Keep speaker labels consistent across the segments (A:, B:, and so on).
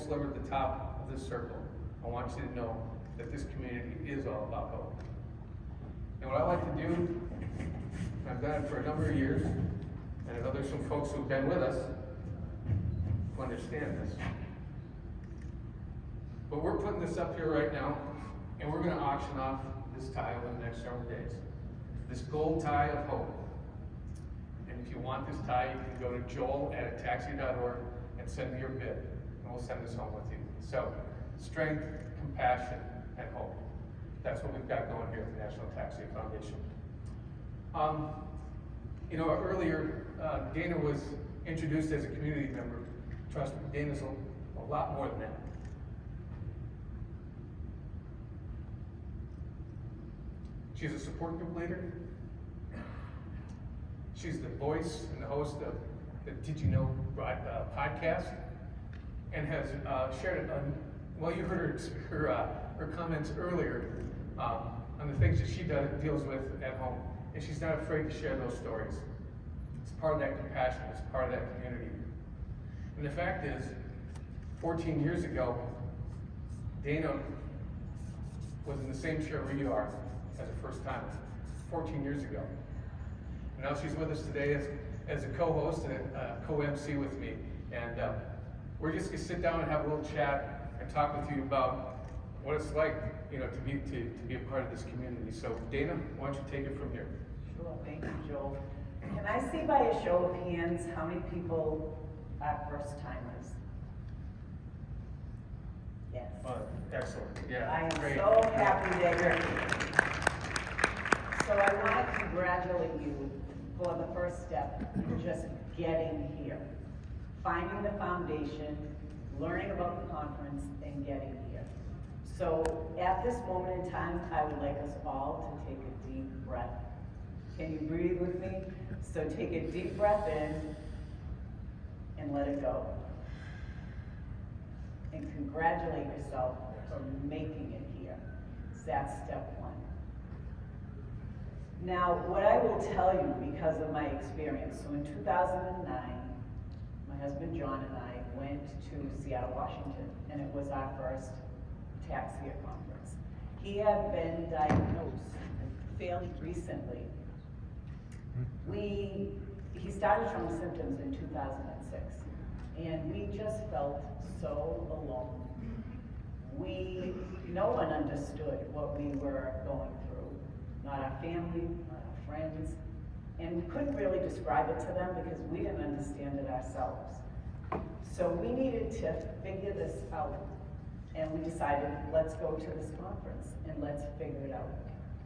A: sliver at the top of this circle, I want you to know that this community is all about hope. And what I like to do, I've done it for a number of years, and I know there's some folks who've been with us who understand this. But we're putting this up here right now, and we're going to auction off this tie over the next several days. This gold tie of hope. And if you want this tie, you can go to joel@ataxia.org and send me your bid, and we'll send this home with you. So, strength, compassion, and hope. That's what we've got going here at the National Ataxia Foundation. Earlier, Dana was introduced as a community member. Trust me, Dana's a lot more than that. She's a support group leader. She's the voice and the host of the Did You Know podcast, and has shared you heard her comments earlier on the things that she deals with at home, and she's not afraid to share those stories. It's part of that compassion, it's part of that community. And the fact is, 14 years ago, Dana was in the same chair we are as a first timer, 14 years ago. And now she's with us today as a co-host and a co-MC with me. And we're just gonna sit down and have a little chat and talk with you about what it's like, to be a part of this community. So Dana, why don't you take it from here?
B: Sure, thank you, Joel. Can I see by a show of hands how many people are first timers? Yes.
A: Excellent. Yeah.
B: I am
A: great.
B: so happy that you're here. So I want to congratulate you for the first step in just getting here. Finding the foundation, learning about the conference, and getting here. So at this moment in time, I would like us all to take a deep breath. Can you breathe with me? So take a deep breath in and let it go. And congratulate yourself for making it here. So that's step one. Now, what I will tell you because of my experience, so in 2009, my husband John and I went to Seattle, Washington, and it was our first Ataxia conference. He had been diagnosed fairly recently. He started showing symptoms in 2006, and we just felt so alone. No one understood what we were going through, not our family, not our friends, and we couldn't really describe it to them because we didn't understand it ourselves. So we needed to figure this out, and we decided, let's go to this conference and let's figure it out.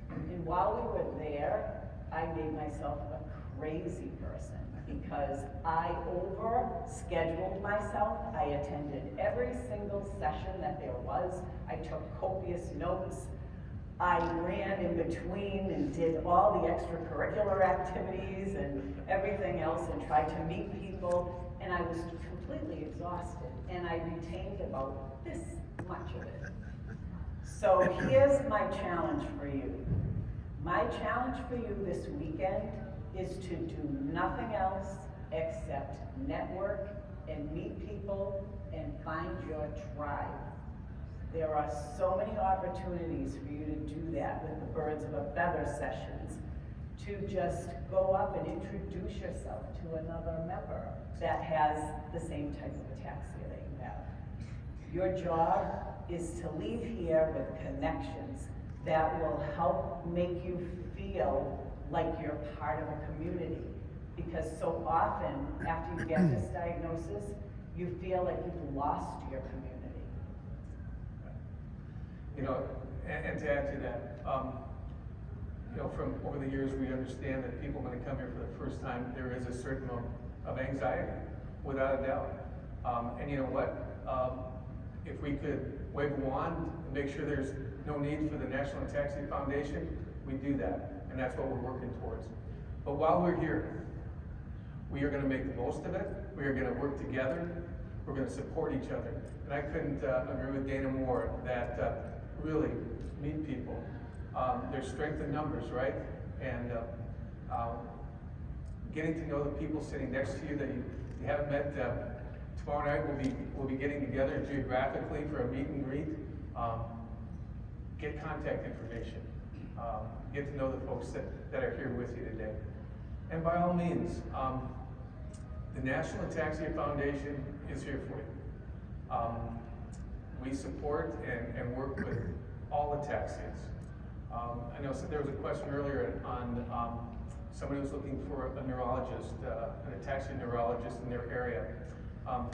B: And while we were there, I made myself a crazy person because I over-scheduled myself. I attended every single session that there was. I took copious notes. I ran in between and did all the extracurricular activities and everything else and tried to meet people, and I was completely exhausted, and I retained about this much of it. So here's my challenge for you. My challenge for you this weekend is to do nothing else except network and meet people and find your tribe. There are so many opportunities for you to do that with the Birds of a Feather sessions, to just go up and introduce yourself to another member that has the same type of ataxia that you have. Your job is to leave here with connections that will help make you feel like you're part of a community. Because so often, after you get this diagnosis, you feel like you've lost your community.
A: And to add to that, from over the years, we understand that people, when they come here for the first time, there is a certain amount of anxiety, without a doubt. And you know what? If we could wave a wand and make sure there's no need for the National Ataxia Foundation, we do that, and that's what we're working towards. But while we're here, we are going to make the most of it. We are going to work together. We're going to support each other. And I couldn't agree with Dana more that really meet people. There's strength in numbers, right? And getting to know the people sitting next to you that you haven't met Tomorrow night, we'll be getting together geographically for a meet and greet. Get contact information. Get to know the folks that are here with you today. And by all means, the National Ataxia Foundation is here for you. We support and work with all ataxias. I know there was a question earlier on somebody was looking for a neurologist, an ataxia neurologist in their area.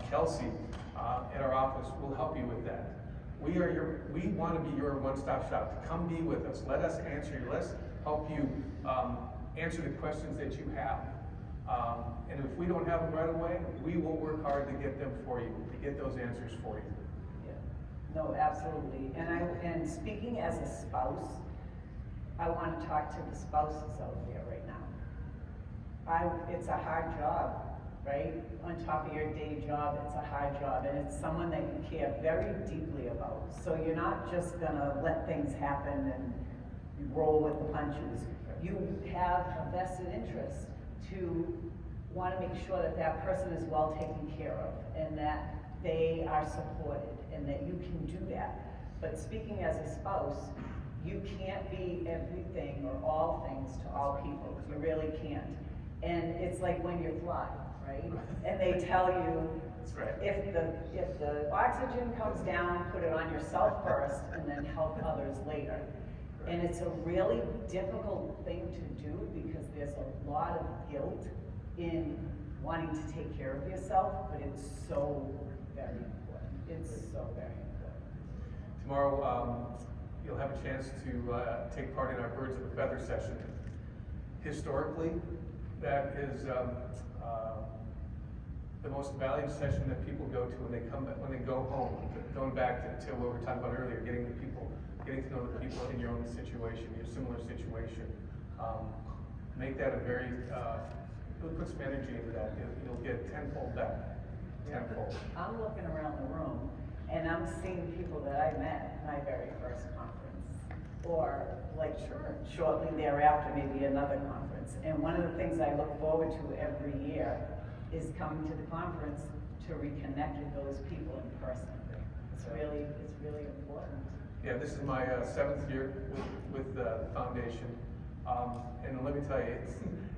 A: Kelsey at our office will help you with that. We want to be your one-stop shop. Come be with us. Let us answer you. Let's help you answer the questions that you have. And if we don't have them right away, we will work hard to get them for you, to get those answers for you.
B: Yeah. No, absolutely. And speaking as a spouse, I want to talk to the spouses out there right now. It's a hard job, right? On top of your day job, it's a hard job, and it's someone that you care very deeply about. So you're not just gonna let things happen and roll with the punches. You have a vested interest to want to make sure that that person is well taken care of, and that they are supported, and that you can do that. But speaking as a spouse, you can't be everything or all things to all people. You really can't. And it's like when you fly, right? And they tell you, if the oxygen comes down, put it on yourself first, and then help others later. And it's a really difficult thing to do because there's a lot of guilt in wanting to take care of yourself, but it's so very important. It's so very important.
A: Tomorrow, you'll have a chance to take part in our Birds of a Feather session. Historically, that is the most valued session that people go to when they go home. Going back to what we were talking about earlier, getting to know the people in your own situation, your similar situation. Make that a very, put some energy into that. You'll get tenfold back. Tenfold.
B: I'm looking around the room and I'm seeing people that I met at my very first conference, or shortly thereafter, maybe another conference. And one of the things I look forward to every year is coming to the conference to reconnect with those people in person. It's really important.
A: Yeah, this is my 7th year with the foundation. And let me tell you,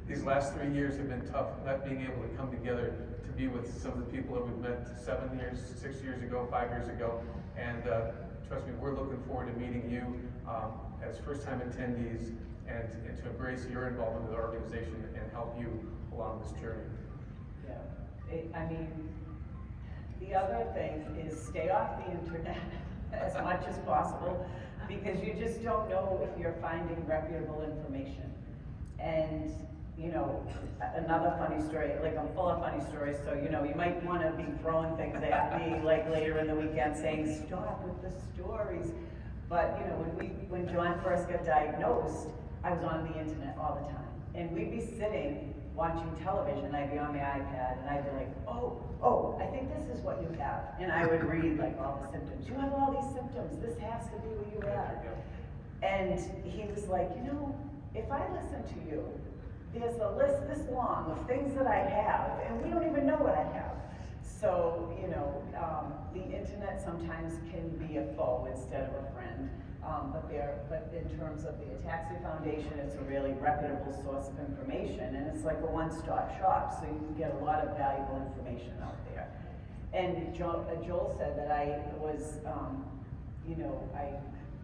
A: these last 3 years have been tough, not being able to come together to be with some of the people that we've met 7 years, 6 years ago, 5 years ago. And trust me, we're looking forward to meeting you as first-time attendees and to embrace your involvement with our organization and help you along this journey.
B: Yeah, the other thing is stay off the internet as much as possible, because you just don't know if you're finding reputable information. And another funny story, I'm full of funny stories, so you might want to be throwing things at me later in the weekend saying, stop with the stories. But when John first got diagnosed, I was on the internet all the time. And we'd be sitting watching television, I'd be on my iPad, and I'd be like, oh, I think this is what you have. And I would read all the symptoms. You have all these symptoms, this has to be what you have. And he was like, if I listen to you, there's a list this long of things that I have, and we don't even know what I have. So, the internet sometimes can be a foe instead of a friend. But in terms of the Ataxia Foundation, it's a really reputable source of information, and it's like a one-stop shop, so you can get a lot of valuable information out there. And Joel said that I was, I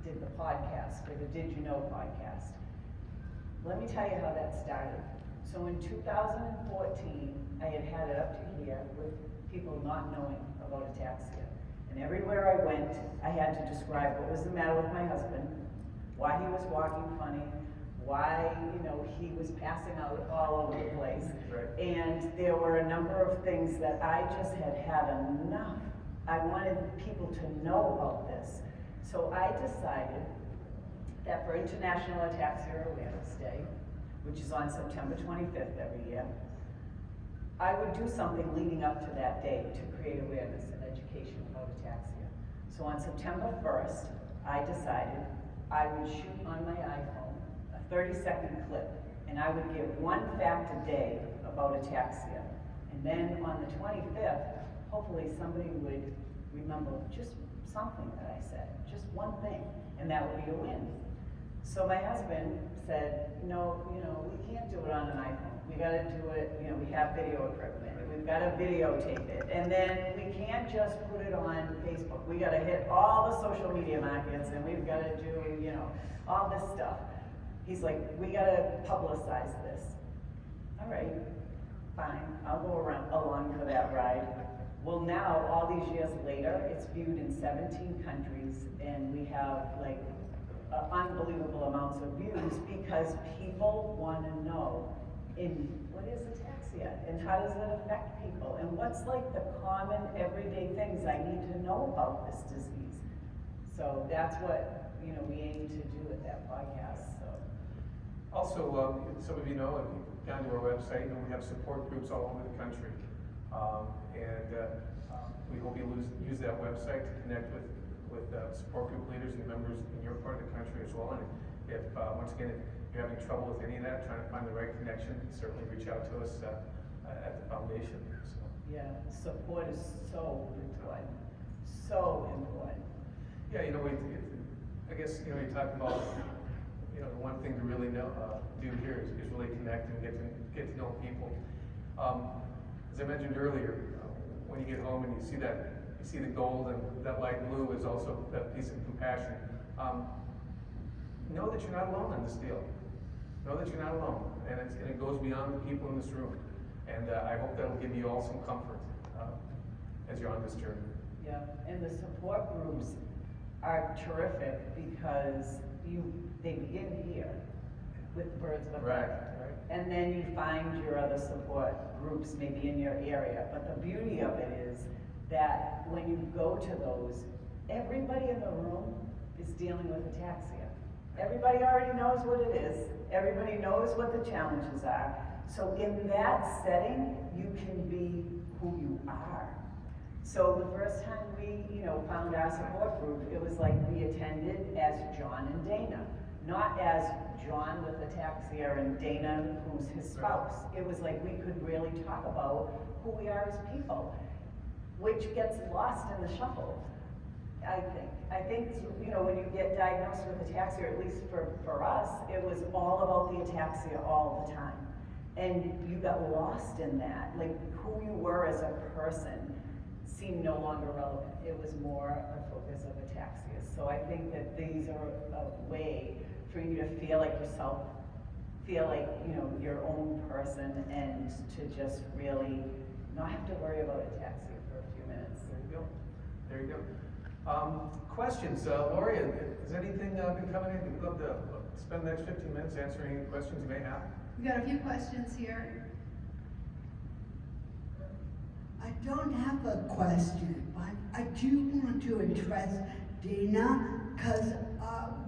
B: did the podcast, or the Did You Know podcast. Let me tell you how that started. So in 2014, I had it up to here with people not knowing about ataxia. And everywhere I went, I had to describe what was the matter with my husband, why he was walking funny, why, he was passing out all over the place.
A: Right. And
B: there were a number of things that I just had enough. I wanted people to know about this. So I decided that for International Ataxia Awareness Day, which is on September 25th every year, I would do something leading up to that day to create awareness and education about ataxia. So on September 1st, I decided I would shoot on my iPhone a 30-second clip, and I would give one fact a day about ataxia. And then on the 25th, hopefully somebody would remember just something that I said, just one thing, and that would be a win. So my husband said, no, we can't do it on an iPhone. We gotta do it, we have video equipment. We've gotta videotape it. And then we can't just put it on Facebook. We gotta hit all the social media markets, and we've gotta do, all this stuff. He's like, we gotta publicize this. All right, fine, I'll go along for that ride. Well, now, all these years later, it's viewed in 17 countries, and we have like unbelievable amounts of views because people want to know what is ataxia and how does it affect people and what's like the common everyday things I need to know about this disease. So that's what we aim to do with that podcast. So
A: Also, some of you know, if you've gone to our website, we have support groups all over the country. We hope you use that website to connect with support group leaders and members in your part of the country as well. And if, once again, if you're having trouble with any of that, trying to find the right connection, certainly reach out to us at the foundation. So.
B: Yeah, support is so important. So important.
A: Yeah, I guess, you talk about, the one thing to really do here is really connect and get to know people. As I mentioned earlier, when you get home and you see the gold and that light blue is also that piece of compassion. Know that you're not alone in this deal. Know that you're not alone, and it goes beyond the people in this room. And I hope that will give you all some comfort as you're on this journey.
B: Yeah, and the support groups are terrific because they begin here with Birds of a Feather.
A: Right.
B: And then you find your other support groups maybe in your area. But the beauty of it is that when you go to those, everybody in the room is dealing with ataxia. Everybody already knows what it is. Everybody knows what the challenges are. So in that setting, you can be who you are. So the first time we, found our support group, it was like we attended as John and Dana, not as John with ataxia and Dana who's his spouse. It was like we could really talk about who we are as people, which gets lost in the shuffle, I think, when you get diagnosed with ataxia, at least for us, it was all about the ataxia all the time. And you got lost in that, like who you were as a person seemed no longer relevant. It was more a focus of ataxia. So I think that these are a way for you to feel like yourself, feel like, your own person, and to just really not have to worry about ataxia for a few minutes.
A: There you go. Questions, Lori, has anything been coming in? We'd love to spend the next 15 minutes answering any questions you may have.
C: We've got a few questions here.
D: I don't have a question, but I do want to address Dana, because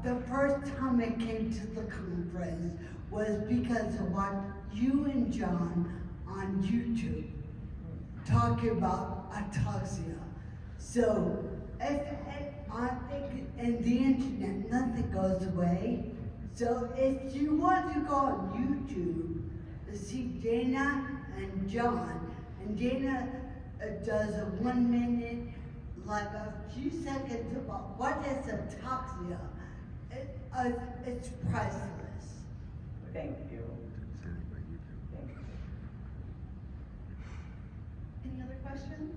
D: the first time I came to the conference was because of what you and John on YouTube talking about ataxia. So I think in the internet nothing goes away. So if you want to go on YouTube to see Dana and John, and Dana does a 1 minute, like a few seconds about what is ataxia, it's priceless.
B: Thank you. Thank you.
C: Any other questions?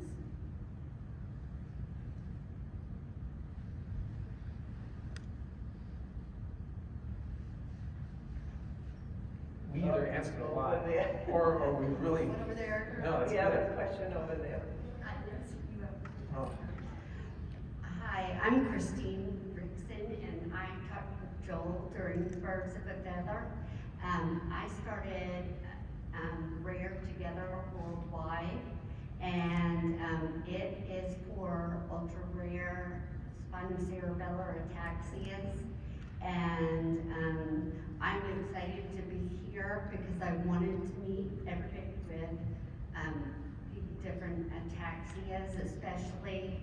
A: We either answered a lot,
B: Over there.
A: or we really.
C: One over there.
A: No, that's
B: We have
A: good.
B: a question over there.
A: Oh.
E: Hi, I'm Christine Rickson, and I talked with Joel during Birds of a Feather. I started Rare Together Worldwide, and it is for ultra rare spinocerebellar ataxias. And I'm excited to be here because I wanted to meet everybody with different ataxias, especially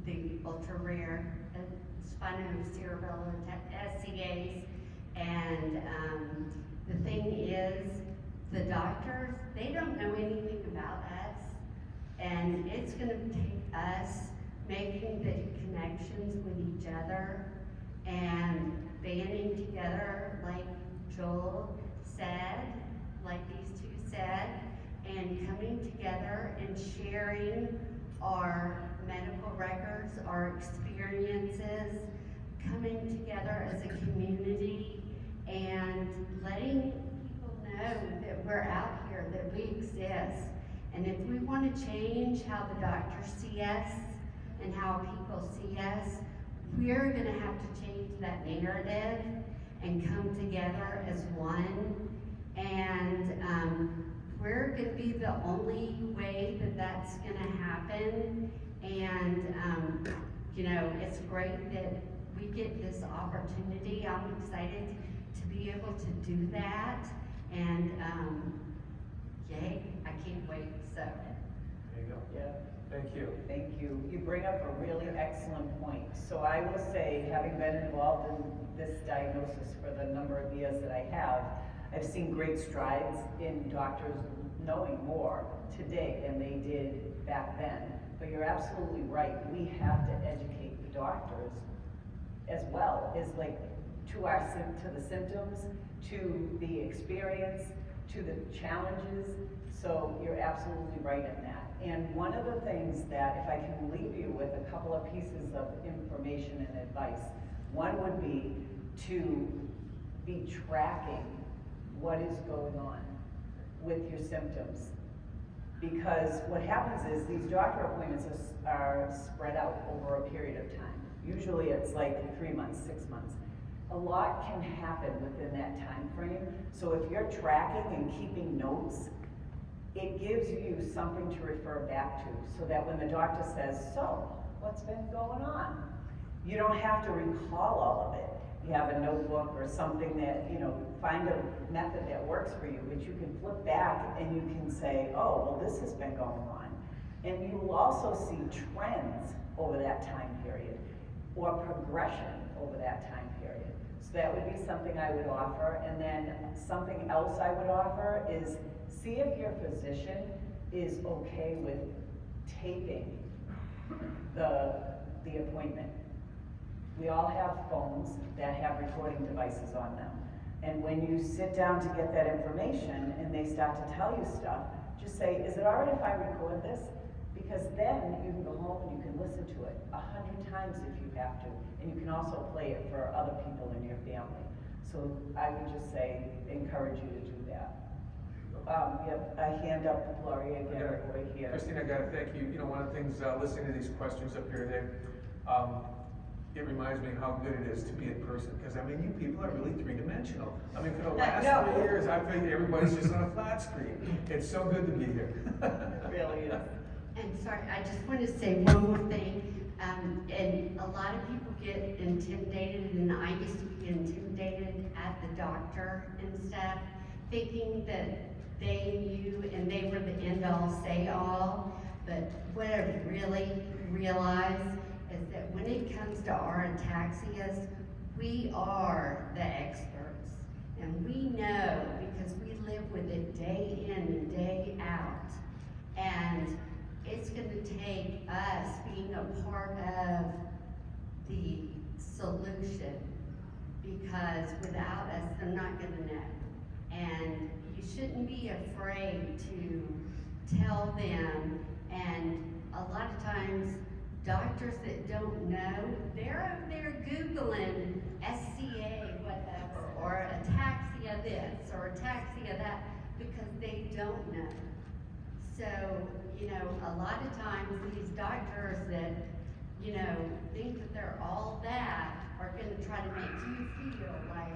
E: the ultra rare spinocerebellar SCAs. And the thing is, the doctors, they don't know anything about us. And it's gonna take us making the connections with each other and banding together, like Joel said, like these two said, and coming together and sharing our medical records, our experiences, coming together as a community and letting people know that we're out here, that we exist. And if we want to change how the doctors see us and how people see us, we're going to have to change that narrative and come together as one. And we're going to be the only way that that's going to happen. And, you know, it's great that we get this opportunity. I'm excited to be able to do that. And, yay, I can't wait, so.
A: There you go.
B: Yeah.
A: Thank you.
B: Thank you. You bring up a really excellent point. So I will say, having been involved in this diagnosis for the number of years that I have, I've seen great strides in doctors knowing more today than they did back then. But you're absolutely right. We have to educate the doctors as well as like to the symptoms, to the experience, to the challenges. So you're absolutely right in that. And one of the things that, if I can leave you with a couple of pieces of information and advice, one would be to be tracking what is going on with your symptoms. Because what happens is these doctor appointments are spread out over a period of time. Usually it's like 3 months, 6 months. A lot can happen within that time frame. So if you're tracking and keeping notes, it gives you something to refer back to, so that when the doctor says, so, what's been going on? You don't have to recall all of it. You have a notebook or something that, you know, find a method that works for you, but you can flip back and you can say, oh, well, this has been going on. And you will also see trends over that time period, or progression over that time period. So that would be something I would offer. And then something else I would offer is see if your physician is okay with taping the appointment. We all have phones that have recording devices on them. And when you sit down to get that information and they start to tell you stuff, just say, is it all right if I record this? Because then you can go home and you can listen to it 100 times if you have to. And you can also play it for other people in your family. So I would just say, encourage you to do that. You have a hand up, Gloria, again, right here.
A: Christine, I gotta thank you. You know, one of the things, listening to these questions up here today, it reminds me how good it is to be in person, because I mean, you people are really three-dimensional. I mean, for the last 3 years, I think everybody's just on a flat screen. It's so good to be here.
B: It really is.
E: And sorry, I just want to say one more thing. And a lot of people get intimidated, and I used to be intimidated at the doctor and stuff, thinking that they knew and they were the end-all, say-all. But what I really realized is that when it comes to our ataxias, we are the experts. And we know, because we live with it day in and day out. And it's going to take us being a part of the solution, because without us, they're not going to know. And you shouldn't be afraid to tell them. And a lot of times, doctors that don't know, they're over there Googling SCA, whatever, or ataxia this, or ataxia that, because they don't know. So, you know, a lot of times these doctors that, you know, think that they're all that are going to try to make you feel like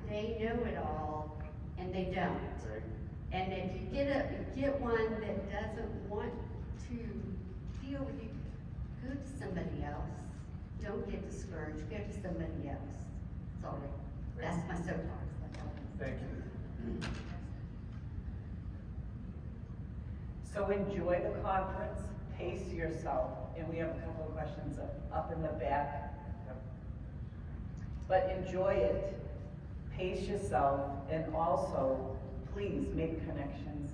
E: they know it all, and they don't.
A: Right.
E: And if you get one that doesn't want to deal with you, go to somebody else. Don't get discouraged. Go to somebody else. Sorry, that's my soapbox.
A: Thank you.
B: So enjoy the conference, pace yourself, and we have a couple of questions up in the back. But enjoy it, pace yourself, and also, please make connections.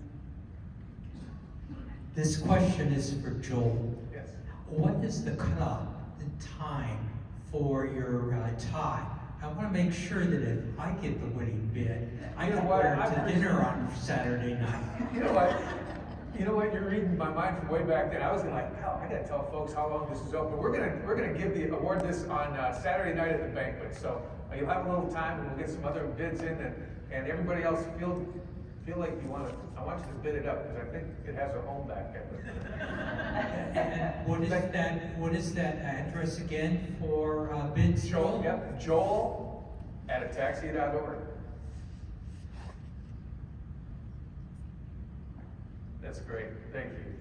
F: This question is for Joel.
A: Yes.
F: What is the cutoff, the time for your tie? I want to make sure that if I get the winning bid, I
A: You know
F: can
A: what?
F: wear it
A: I'm
F: to
A: pretty
F: dinner
A: sure-
F: on Saturday night.
A: You know what? You know what? You're reading my mind from way back then. I was like, hell, I gotta tell folks how long this is open. We're gonna give the award this on Saturday night at the banquet. So you'll have a little time, and we'll get some other bids in, and everybody else feel like you want to. I want you to bid it up because I think it has a home back there.
F: And what is that address again for bids, Joel?
A: Yep, Joel at Ataxia.org. That's great. Thank you.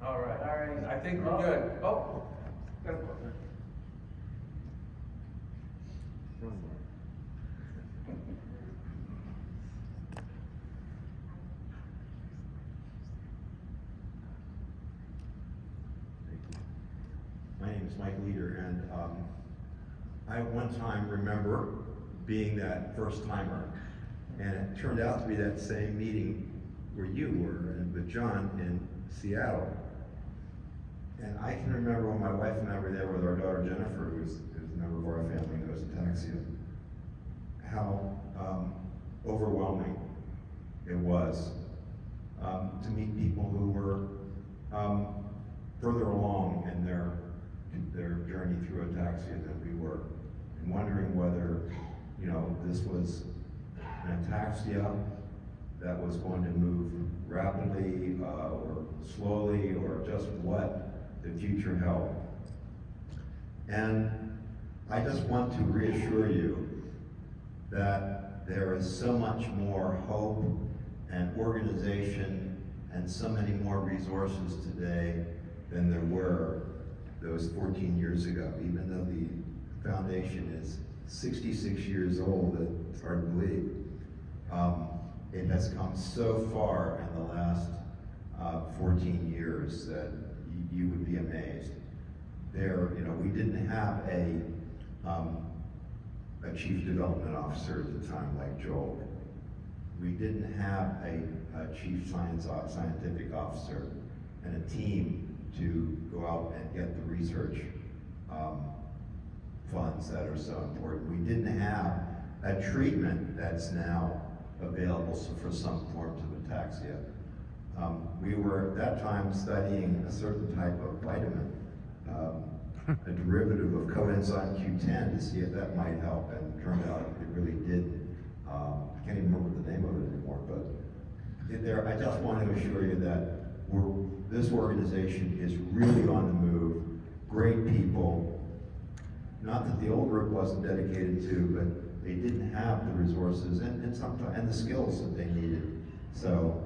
A: All right.
B: All right.
A: I think we're good. Oh. got a question.
G: My name is Mike Leader, and I at one time remember being that first timer, and it turned out to be that same meeting where you were and with John in Seattle. And I can remember when my wife and I were there with our daughter Jennifer, who's a member of our family who has ataxia, how overwhelming it was to meet people who were further along in their journey through ataxia than we were, and wondering whether, you know, this was an ataxia that was going to move rapidly or slowly, or just what the future held. And I just want to reassure you that there is so much more hope and organization and so many more resources today than there were those 14 years ago. Even though the foundation is 66 years old, it's hard to believe. It has come so far in the last 14 years that you would be amazed. We didn't have a chief development officer at the time like Joel. We didn't have a chief scientific officer and a team to go out and get the research funds that are so important. We didn't have a treatment that's now available for some forms of ataxia. We were at that time studying a certain type of vitamin, a derivative of coenzyme Q10, to see if that might help, and it turned out it really did. I can't even remember the name of it anymore, but I just want to assure you that this organization is really on the move. Great people. Not that the old group wasn't dedicated to, but they didn't have the resources and sometimes and the skills that they needed. So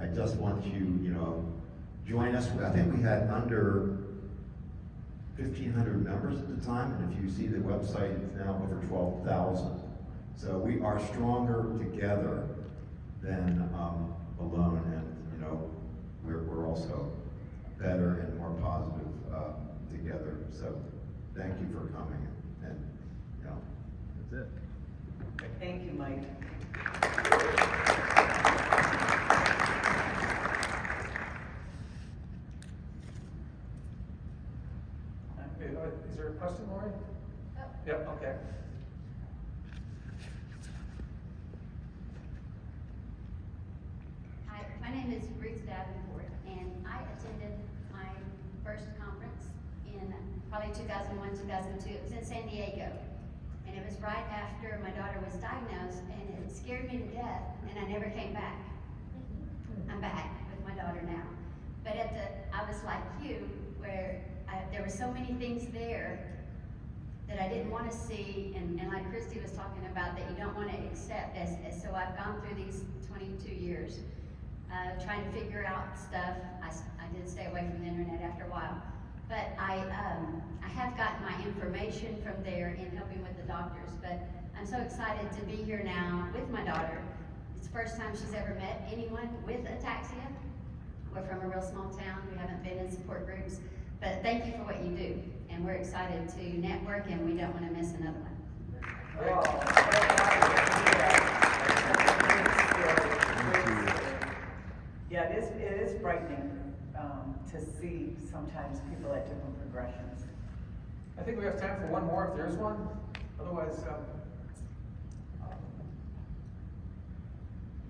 G: I just want you, join us. I think we had under 1,500 members at the time, and if you see the website, it's now over 12,000. So we are stronger together than alone, and we're also better and more positive together. So thank you for coming, and that's it.
B: Thank you, Mike.
A: Is there a question, Lori?
C: Oh.
A: Yep, okay.
H: Hi, my name is Ruth Davenport, and I attended my first conference in probably 2001, 2002. It was in San Diego, and it was right after my daughter was diagnosed, and it scared me to death, and I never came back. I'm back with my daughter now. But I was like you, where there were so many things there that I didn't want to see, and like Christy was talking about, that you don't want to accept. So I've gone through these 22 years trying to figure out stuff. I did stay away from the internet after a while, but I have gotten my information from there in helping with the doctors. But I'm so excited to be here now with my daughter. It's the first time she's ever met anyone with ataxia. We're from a real small town. We haven't been in support groups. But thank you for what you do. And we're excited to network, and we don't want to miss another one.
B: Well, Yeah, it is frightening, to see sometimes people at different progressions.
A: I think we have time for one more if there's one. Otherwise,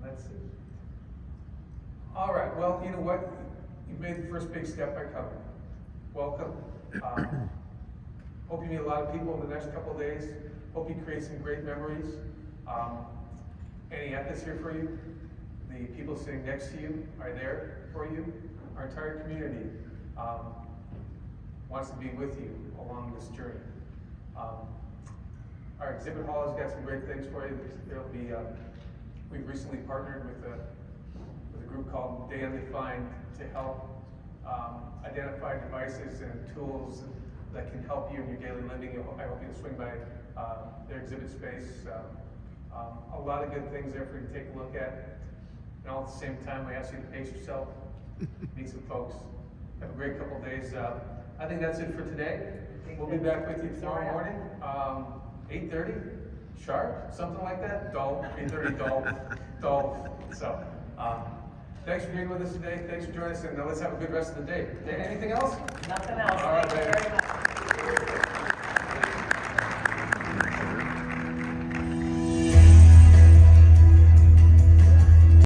A: let's see. All right, well, you know what? You've made the first big step by coming. Welcome. Hope you meet a lot of people in the next couple of days. Hope you create some great memories. Any echoes here for you? The people sitting next to you are there for you. Our entire community wants to be with you along this journey. Our exhibit hall has got some great things for you. There'll be, we've recently partnered with a group called Day Undefined to help identify devices and tools that can help you in your daily living. I hope you'll swing by their exhibit space. A lot of good things there for you to take a look at. And all at the same time, we ask you to pace yourself, meet some folks. Have a great couple of days. I think that's it for today. We'll be back with you tomorrow morning, 8:30, sharp, something like that. Dull, 8:30, dull. So, thanks for being with us today. Thanks for joining us, and let's have a good rest of the day. Anything else?
B: Nothing else.
A: All right,
B: Thank you very much.